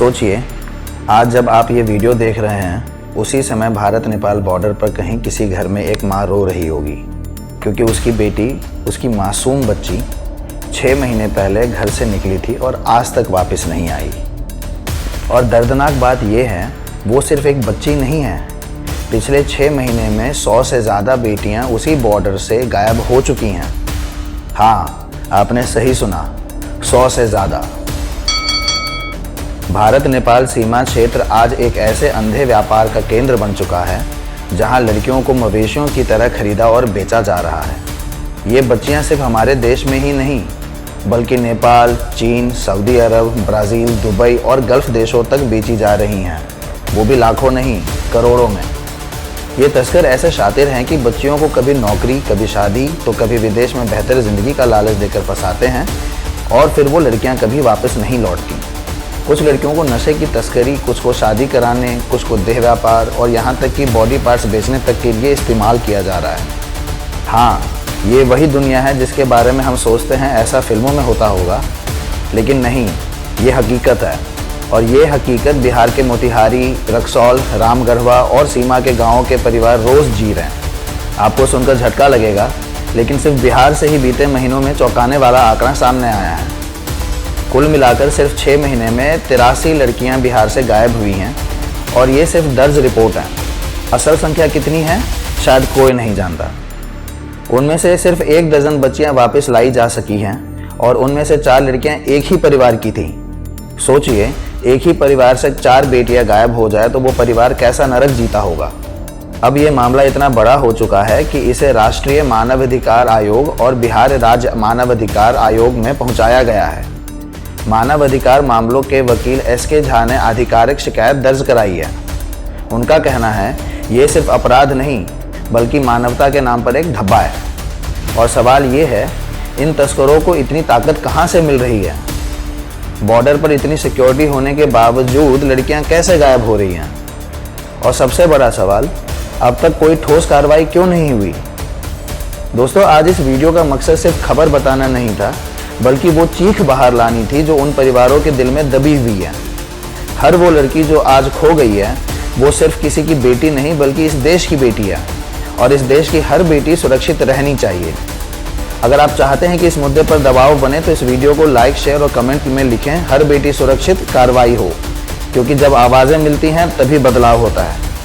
सोचिए, आज जब आप ये वीडियो देख रहे हैं उसी समय भारत नेपाल बॉर्डर पर कहीं किसी घर में एक माँ रो रही होगी क्योंकि उसकी बेटी, उसकी मासूम बच्ची 6 महीने पहले घर से निकली थी और आज तक वापस नहीं आई। और दर्दनाक बात यह है, वो सिर्फ एक बच्ची नहीं है, पिछले 6 महीने में 100 से ज़्यादा बेटियां उसी बॉर्डर से गायब हो चुकी हैं। हाँ, आपने सही सुना, 100 से ज़्यादा। भारत नेपाल सीमा क्षेत्र आज एक ऐसे अंधे व्यापार का केंद्र बन चुका है जहां लड़कियों को मवेशियों की तरह खरीदा और बेचा जा रहा है। ये बच्चियां सिर्फ हमारे देश में ही नहीं बल्कि नेपाल, चीन, सऊदी अरब, ब्राज़ील, दुबई और गल्फ़ देशों तक बेची जा रही हैं, वो भी लाखों नहीं, करोड़ों में। ये तस्कर ऐसे शातिर हैं कि बच्चियों को कभी नौकरी, कभी शादी तो कभी विदेश में बेहतर ज़िंदगी का लालच देकर फंसाते हैं और फिर वो लड़कियां कभी वापस नहीं लौटती। कुछ लड़कियों को नशे की तस्करी, कुछ को शादी कराने, कुछ को देह व्यापार और यहाँ तक कि बॉडी पार्ट्स बेचने तक के लिए इस्तेमाल किया जा रहा है। हाँ, ये वही दुनिया है जिसके बारे में हम सोचते हैं ऐसा फिल्मों में होता होगा, लेकिन नहीं, ये हकीकत है। और ये हकीकत बिहार के मोतिहारी, रक्सौल, रामगढ़वा और सीमा के गाँवों के परिवार रोज़ जी रहे हैं। आपको सुनकर झटका लगेगा, लेकिन सिर्फ बिहार से ही बीते महीनों में चौंकाने वाला आंकड़ा सामने आया है। कुल मिलाकर सिर्फ 6 महीने में 83 लड़कियां बिहार से गायब हुई हैं और ये सिर्फ दर्ज रिपोर्ट है। असल संख्या कितनी है शायद कोई नहीं जानता। उनमें से सिर्फ 1 दर्जन बच्चियां वापस लाई जा सकी हैं और उनमें से 4 लड़कियां एक ही परिवार की थीं। सोचिए, एक ही परिवार से 4 बेटियां गायब हो जाए तो वो परिवार कैसा नरक जीता होगा। अब ये मामला इतना बड़ा हो चुका है कि इसे राष्ट्रीय मानवाधिकार आयोग और बिहार राज्य मानवाधिकार आयोग में पहुंचाया गया है। मानवाधिकार मामलों के वकील SK झा ने आधिकारिक शिकायत दर्ज कराई है। उनका कहना है ये सिर्फ अपराध नहीं बल्कि मानवता के नाम पर एक धब्बा है। और सवाल ये है, इन तस्करों को इतनी ताकत कहाँ से मिल रही है? बॉर्डर पर इतनी सिक्योरिटी होने के बावजूद लड़कियाँ कैसे गायब हो रही हैं? और सबसे बड़ा सवाल, अब तक कोई ठोस कार्रवाई क्यों नहीं हुई? दोस्तों, आज इस वीडियो का मकसद सिर्फ खबर बताना नहीं था बल्कि वो चीख बाहर लानी थी जो उन परिवारों के दिल में दबी हुई है। हर वो लड़की जो आज खो गई है वो सिर्फ किसी की बेटी नहीं बल्कि इस देश की बेटी है और इस देश की हर बेटी सुरक्षित रहनी चाहिए। अगर आप चाहते हैं कि इस मुद्दे पर दबाव बने तो इस वीडियो को लाइक, शेयर और कमेंट में लिखें, हर बेटी सुरक्षित, कार्रवाई हो, क्योंकि जब आवाज़ें मिलती हैं तभी बदलाव होता है।